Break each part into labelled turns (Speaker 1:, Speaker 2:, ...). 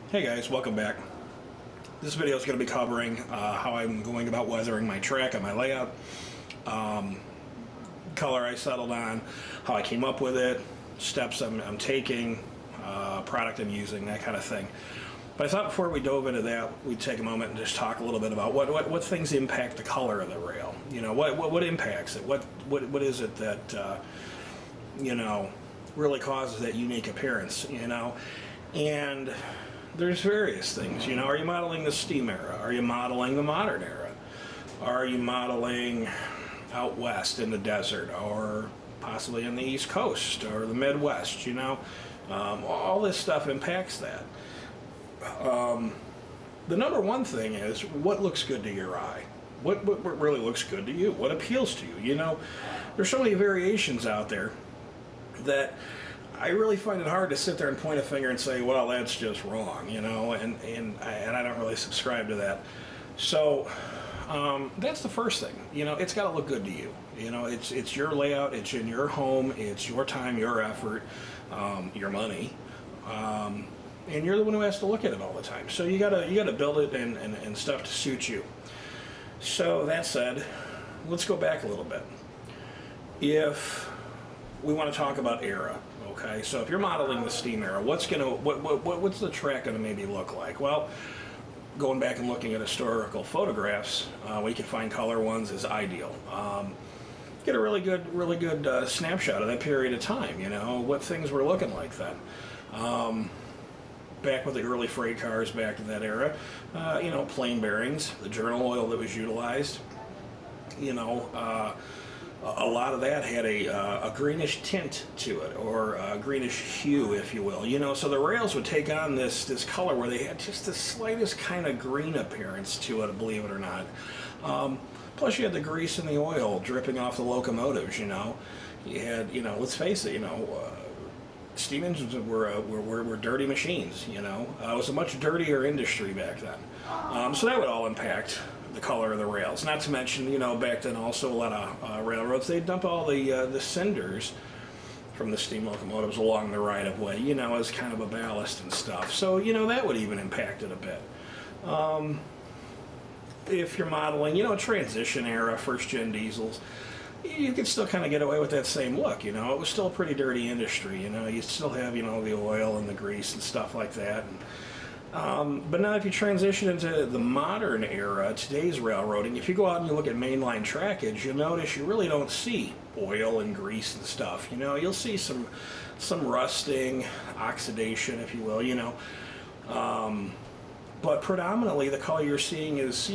Speaker 1: Hey guys, welcome back. This video is going to be covering how I'm going about weathering my track and my layout, color I settled on, how I came up with it, steps I'm taking, product I'm using, that kind of thing. But I thought before we dove into that, we'd take a moment and just talk a little bit about what things impact the color of the rail. You know, what impacts it? What is it that really causes that unique appearance? And there's various things. Are you modeling the steam era? Are you modeling the modern era? Are you modeling out west in the desert, or possibly in the East Coast or the Midwest? All this stuff impacts that. The number one thing is what looks good to your eye. What really looks good to you? What appeals to you? There's so many variations out there that I really find it hard to sit there and point a finger and say, well, that's just wrong, and I don't really subscribe to that. So that's the first thing. It's got to look good to you. It's your layout, it's in your home, it's your time, your effort, your money, and you're the one who has to look at it all the time. So you gotta build it and stuff to suit you. So that said, let's go back a little bit. If we want to talk about era. Okay, so if you're modeling the steam era, what's the track gonna maybe look like? Well, going back and looking at historical photographs, we can find color ones is ideal. Get a really good snapshot of that period of time. What things were looking like then. Back with the early freight cars, back in that era, plain bearings, the journal oil that was utilized. A lot of that had a greenish tint to it, or a greenish hue, if you will. So the rails would take on this color where they had just the slightest kind of green appearance to it, believe it or not. Plus you had the grease and the oil dripping off the locomotives. You had, let's face it, steam engines were dirty machines. It was a much dirtier industry back then. So that would all impact the color of the rails. Not to mention, back then also a lot of railroads, they'd dump all the cinders from the steam locomotives along the right of way, as kind of a ballast and stuff. So, that would even impact it a bit. If you're modeling, a transition era, first gen diesels, you could still kind of get away with that same look. It was still a pretty dirty industry. You still have, the oil and the grease and stuff like that. But now if you transition into the modern era, today's railroading, if you go out and you look at mainline trackage, you'll notice you really don't see oil and grease and stuff. You'll see some rusting, oxidation, if you will, but predominantly the color you're seeing is,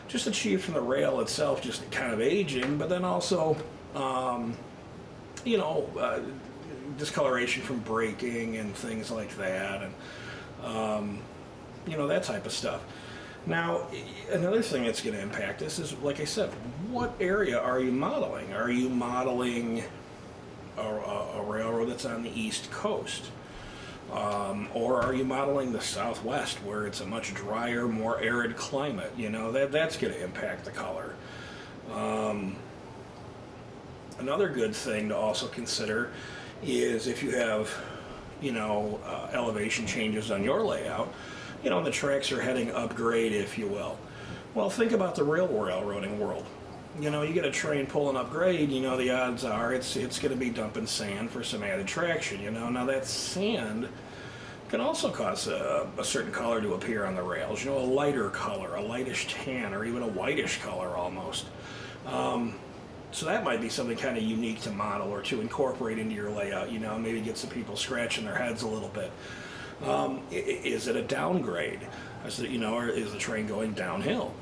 Speaker 1: just achieved from the rail itself, just kind of aging, but then also, discoloration from braking and things like that, and that type of stuff. Now, another thing that's going to impact this is, like I said, what area are you modeling? Are you modeling a railroad that's on the East Coast? Or are you modeling the Southwest, where it's a much drier, more arid climate? That's going to impact the color. Another good thing to also consider is if you have elevation changes on your layout, the tracks are heading upgrade, if you will. Well, think about the real railroading world. You get a train pulling upgrade, the odds are it's going to be dumping sand for some added traction, Now that sand can also cause a certain color to appear on the rails, a lighter color, a lightish tan, or even a whitish color almost. So that might be something kind of unique to model or to incorporate into your layout, maybe get some people scratching their heads a little bit. Is it a downgrade? Or is the train going downhill?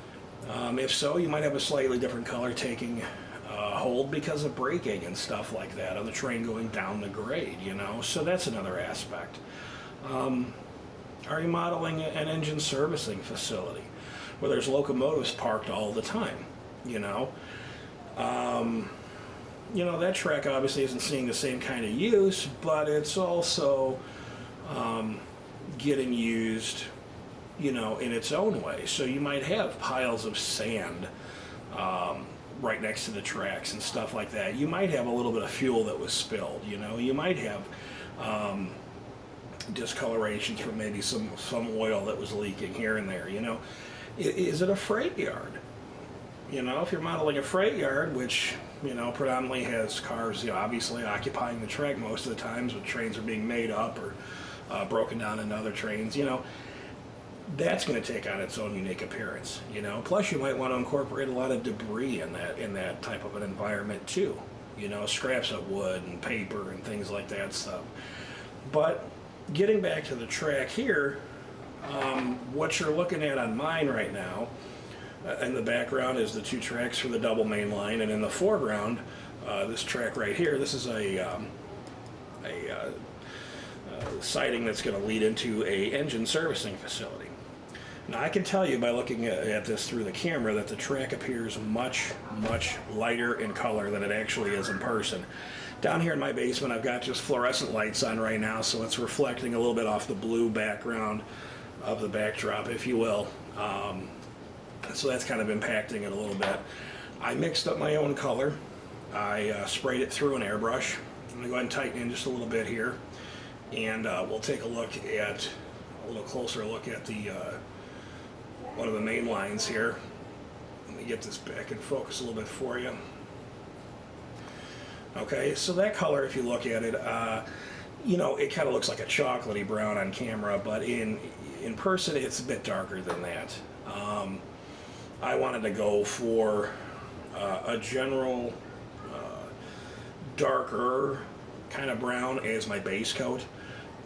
Speaker 1: If so, you might have a slightly different color taking hold because of braking and stuff like that on the train going down the grade, So that's another aspect. Are you modeling an engine servicing facility where there's locomotives parked all the time, that track obviously isn't seeing the same kind of use, but it's also getting used, in its own way. So you might have piles of sand right next to the tracks and stuff like that. You might have a little bit of fuel that was spilled, you might have discolorations from maybe some oil that was leaking here and there. You know, is it a freight yard? You know, if you're modeling a freight yard, which, you know, predominantly has cars, you know, obviously occupying the track most of the times when trains are being made up or broken down into other trains, you know, that's going to take on its own unique appearance, you know. Plus, you might want to incorporate a lot of debris in that type of an environment too, you know, scraps of wood and paper and things like that stuff. But getting back to the track here, what you're looking at on mine right now, in the background is the 2 tracks for the double main line, and in the foreground, this track right here, this is a siding that's going to lead into a engine servicing facility. Now, I can tell you by looking at this through the camera that the track appears much, much lighter in color than it actually is in person. Down here in my basement, I've got just fluorescent lights on right now, so it's reflecting a little bit off the blue background of the backdrop, if you will. So that's kind of impacting it a little bit. I mixed up my own color. I sprayed it through an airbrush. I'm going to go ahead and tighten in just a little bit here. And we'll take a little closer look at the one of the main lines here. Let me get this back in focus a little bit for you. Okay, so that color, if you look at it, you know, it kind of looks like a chocolatey brown on camera, but in person it's a bit darker than that. I wanted to go for a general darker kind of brown as my base coat,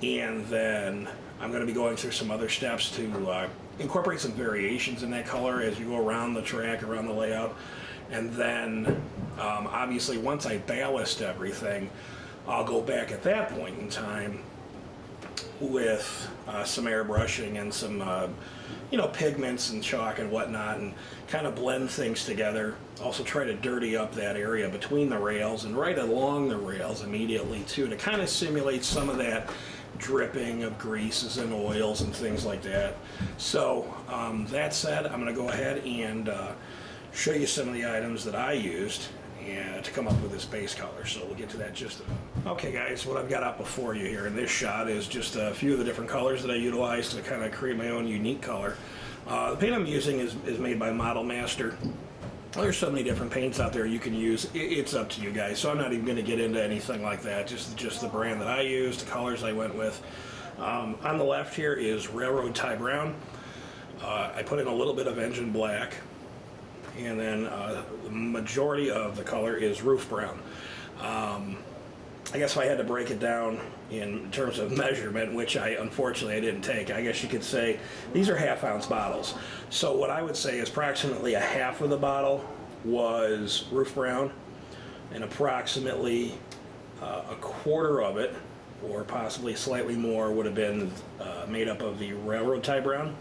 Speaker 1: and then I'm going to be going through some other steps to incorporate some variations in that color as you go around the track, around the layout. And then obviously once I ballast everything, I'll go back at that point in time with some airbrushing and some you know, pigments and chalk and whatnot, and kind of blend things together. Also try to dirty up that area between the rails and right along the rails immediately too, to kind of simulate some of that dripping of greases and oils and things like that. So that said, I'm going to go ahead and show you some of the items that I used to come up with this base color. So we'll get to that in just a minute. Okay guys, what I've got up before you here in this shot is just a few of the different colors that I utilized to kind of create my own unique color. The paint I'm using is made by Model Master. There's so many different paints out there you can use. It's up to you guys, so I'm not even going to get into anything like that. Just the brand that I used, the colors I went with. On the left here is Railroad Tie Brown. I put in a little bit of Engine Black, and then the majority of the color is Roof Brown. I guess if I had to break it down in terms of measurement, which unfortunately I didn't take, I guess you could say these are half-ounce bottles. So what I would say is approximately a half of the bottle was Roof Brown, and approximately a quarter of it, or possibly slightly more, would have been made up of the Railroad Tie Brown,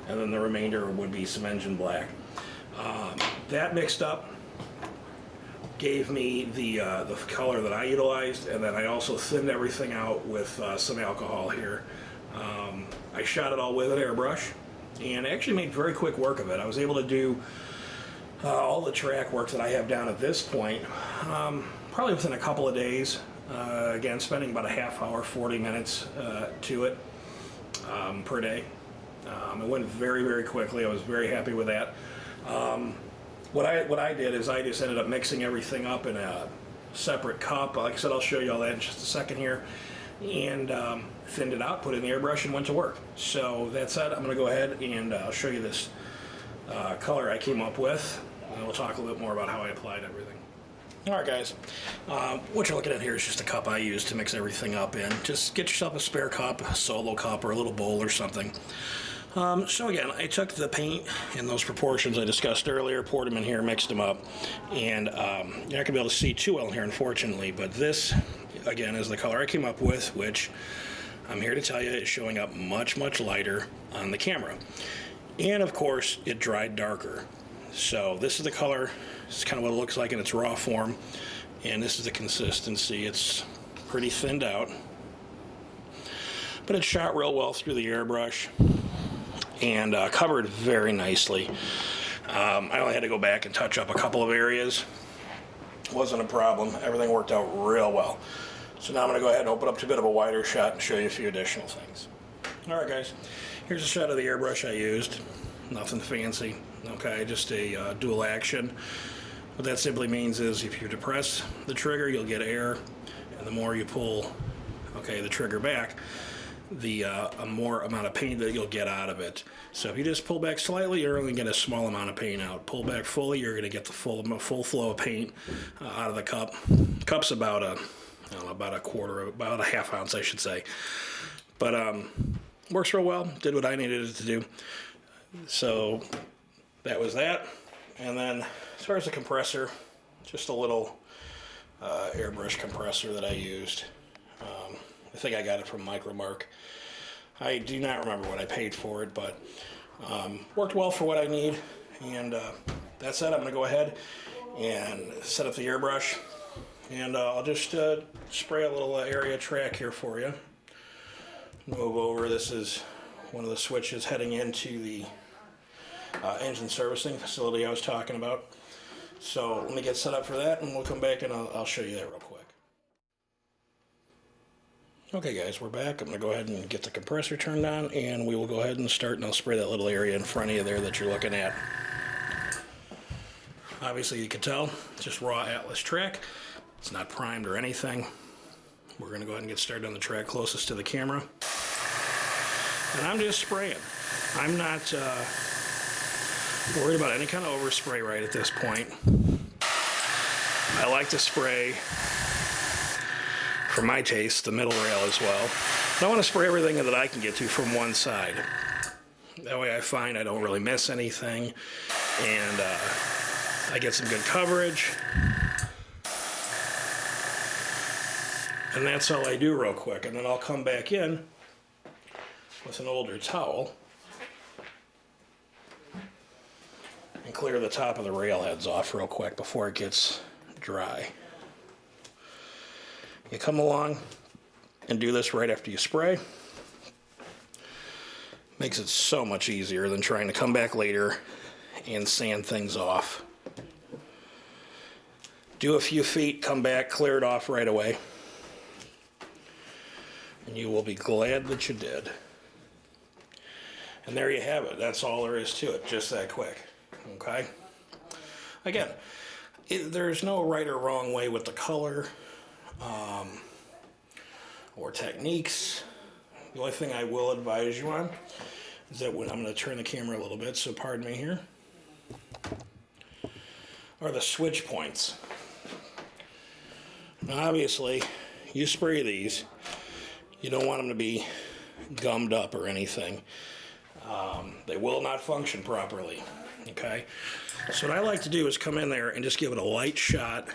Speaker 1: and then the remainder would be some Engine Black. That mixed up gave me the color that I utilized, and then I also thinned everything out with some alcohol here. I shot it all with an airbrush, and actually made very quick work of it. I was able to do all the track work that I have down at this point, probably within a couple of days. Again, spending about a half hour, 40 minutes to it per day. It went very, very quickly. I was very happy with that. What I did is I just ended up mixing everything up in a separate cup. Like I said, I'll show you all that in just a second here. And thinned it out, put it in the airbrush, and went to work. So that said, I'm going to go ahead and I'll show you this color I came up with. And we'll talk a little bit more about how I applied everything. Alright guys, what you're looking at here is just a cup I use to mix everything up in. Just get yourself a spare cup, a solo cup, or a little bowl or something. So again, I took the paint in those proportions I discussed earlier, poured them in here, mixed them up, and you're not going to be able to see too well in here, unfortunately, but this, again, is the color I came up with, which I'm here to tell you is showing up much, much lighter on the camera. And of course, it dried darker. So this is the color, this is kind of what it looks like in its raw form, and this is the consistency. It's pretty thinned out, but it shot real well through the airbrush and covered very nicely. I only had to go back and touch up a couple of areas. Wasn't a problem. Everything worked out real well. So now I'm going to go ahead and open up to a bit of a wider shot and show you a few additional things. Alright guys, here's a shot of the airbrush I used. Nothing fancy, okay, just a dual action. What that simply means is if you depress the trigger, you'll get air, and the more you pull, okay, the trigger back, the more amount of paint that you'll get out of it. So if you just pull back slightly, you're only getting a small amount of paint out. Pull back fully, you're going to get the full flow of paint out of the cup. Cup's about about a half ounce, I should say. But works real well. Did what I needed it to do. So that was that. And then as far as the compressor, just a little airbrush compressor that I used. I think I got it from Micromark. I do not remember what I paid for it, but worked well for what I need. And that said, I'm going to go ahead and set up the airbrush. And I'll just spray a little area track here for you. Move over. This is one of the switches heading into the engine servicing facility I was talking about. So let me get set up for that, and we'll come back and I'll show you that real quick. Okay guys, we're back. I'm going to go ahead and get the compressor turned on, and we will go ahead and start, and I'll spray that little area in front of you there that you're looking at. Obviously you can tell, just raw Atlas track. It's not primed or anything. We're going to go ahead and get started on the track closest to the camera. And I'm just spraying. I'm not worried about any kind of overspray right at this point. I like to spray, for my taste, the middle rail as well. I want to spray everything that I can get to from one side. That way I find I don't really miss anything, and I get some good coverage. And that's all I do real quick. And then I'll come back in with an older towel and clear the top of the rail heads off real quick before it gets dry. You come along and do this right after you spray. Makes it so much easier than trying to come back later and sand things off. Do a few feet, come back, clear it off right away. And you will be glad that you did. And there you have it. That's all there is to it. Just that quick. Okay? Again, there's no right or wrong way with the color or techniques. The only thing I will advise you on is that when I'm going to turn the camera a little bit, so pardon me here, are the switch points. Now obviously, you spray these. You don't want them to be gummed up or anything. They will not function properly, okay? So what I like to do is come in there and just give it a light shot,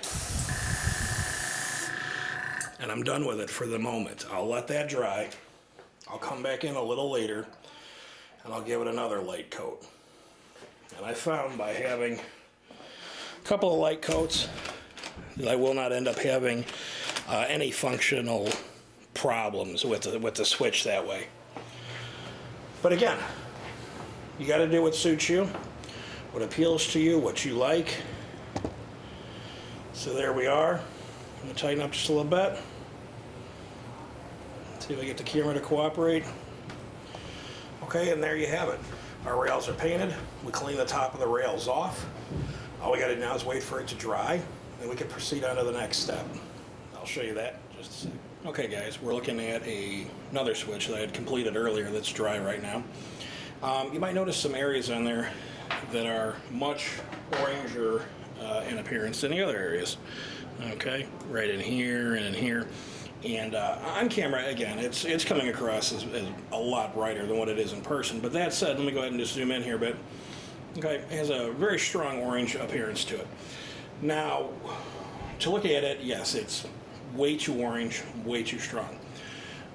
Speaker 1: and I'm done with it for the moment. I'll let that dry. I'll come back in a little later, and I'll give it another light coat. And I found by having a couple of light coats that I will not end up having any functional problems with the switch that way. But again, you got to do what suits you, what appeals to you, what you like. So there we are. I'm going to tighten up just a little bit. See if I get the camera to cooperate. Okay, and there you have it. Our rails are painted. We clean the top of the rails off. All we got to do now is wait for it to dry, and we can proceed on to the next step. I'll show you that in just a second. Okay guys, we're looking at another switch that I had completed earlier that's dry right now. You might notice some areas on there that are much oranger in appearance than the other areas. Okay, right in here and in here. And on camera, again, it's coming across as a lot brighter than what it is in person. But that said, let me go ahead and just zoom in here a bit. Okay, it has a very strong orange appearance to it. Now, to look at it, yes, it's way too orange, way too strong.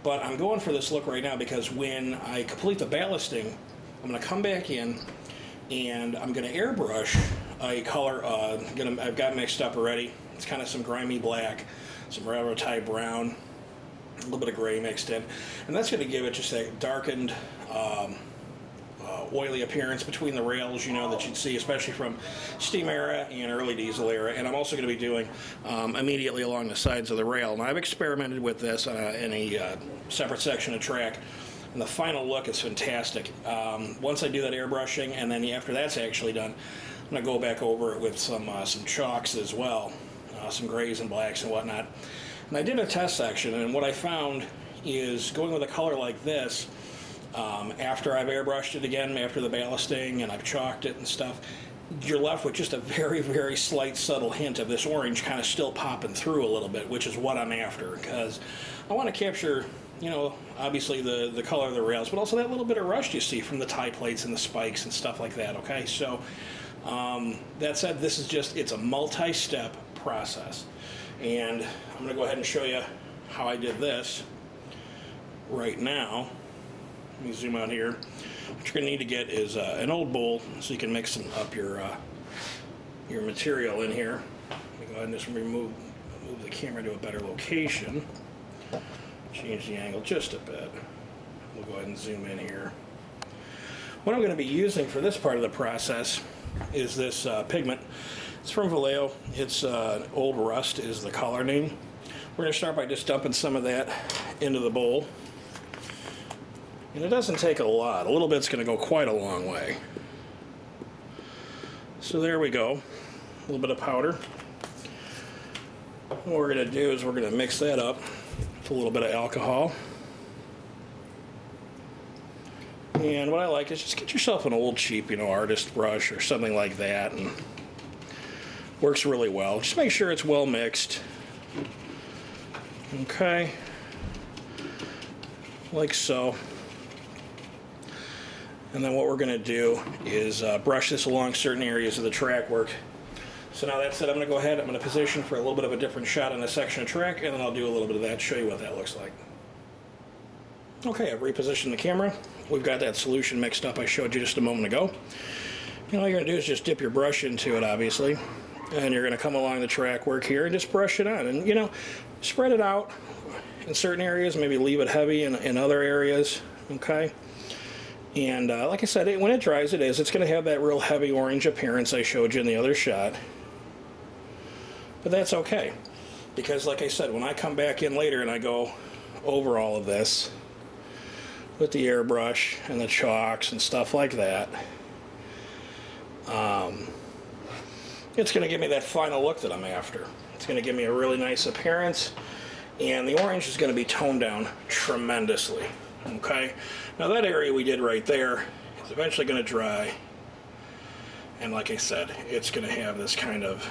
Speaker 1: But I'm going for this look right now because when I complete the ballasting, I'm going to come back in and I'm going to airbrush a color I've got mixed up already. It's kind of some grimy black, some railroad tie brown, a little bit of gray mixed in, and that's going to give it just a darkened oily appearance between the rails, you know, that you'd see especially from steam era and early diesel era. And I'm also going to be doing immediately along the sides of the rail. And I've experimented with this in a separate section of track, and the final look is fantastic. Once I do that airbrushing, and then after that's actually done, I'm going to go back over it with some chalks as well, some grays and blacks and whatnot. And I did a test section, and what I found is going with a color like this, after I've airbrushed it again, after the ballasting and I've chalked it and stuff, you're left with just a very, very slight, subtle hint of this orange kind of still popping through a little bit, which is what I'm after, because I want to capture, you know, obviously the color of the rails, but also that little bit of rust you see from the tie plates and the spikes and stuff like that, okay? So, that said, this is just, it's a multi-step process. And I'm going to go ahead and show you how I did this right now. Let me zoom out here. What you're going to need to get is an old bowl so you can mix up your material in here. Let me go ahead and just move the camera to a better location. Change the angle just a bit. We'll go ahead and zoom in here. What I'm going to be using for this part of the process is this pigment. It's from Vallejo. It's Old Rust is the color name. We're going to start by just dumping some of that into the bowl. And it doesn't take a lot. A little bit's going to go quite a long way. So there we go. A little bit of powder. What we're going to do is we're going to mix that up with a little bit of alcohol. And what I like is just get yourself an old cheap, you know, artist brush or something like that, and works really well. Just make sure it's well mixed. Okay. Like so. And then what we're going to do is brush this along certain areas of the track work. So now that said, I'm going to go ahead, I'm going to position for a little bit of a different shot on a section of track, and then I'll do a little bit of that, show you what that looks like. Okay, I've repositioned the camera. We've got that solution mixed up I showed you just a moment ago. And all you're going to do is just dip your brush into it, obviously. And you're going to come along the track work here and just brush it on. And, you know, spread it out in certain areas, maybe leave it heavy in other areas, okay? And like I said, when it dries, it's going to have that real heavy orange appearance I showed you in the other shot. But that's okay, because like I said, when I come back in later and I go over all of this with the airbrush and the chalks and stuff like that, it's going to give me that final look that I'm after. It's going to give me a really nice appearance, and the orange is going to be toned down tremendously. Okay, now that area we did right there is eventually going to dry, and like I said, it's going to have this kind of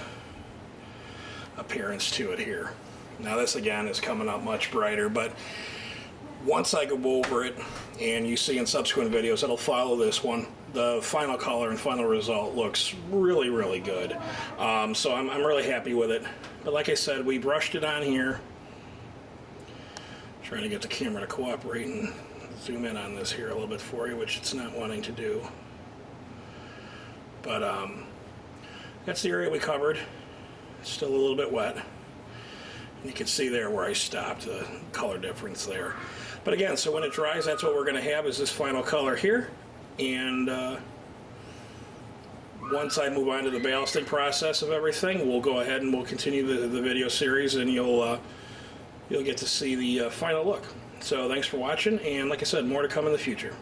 Speaker 1: appearance to it here. Now this again is coming up much brighter, but once I go over it, and you see in subsequent videos that'll follow this one, the final color and final result looks really, really good. So I'm really happy with it. But like I said, we brushed it on here. Trying to get the camera to cooperate and zoom in on this here a little bit for you, which it's not wanting to do. But that's the area we covered. It's still a little bit wet. You can see there where I stopped, the color difference there. But again, so when it dries, that's what we're going to have is this final color here. And once I move on to the ballasting process of everything, we'll go ahead and we'll continue the video series, and you'll get to see the final look. So thanks for watching, and like I said, more to come in the future.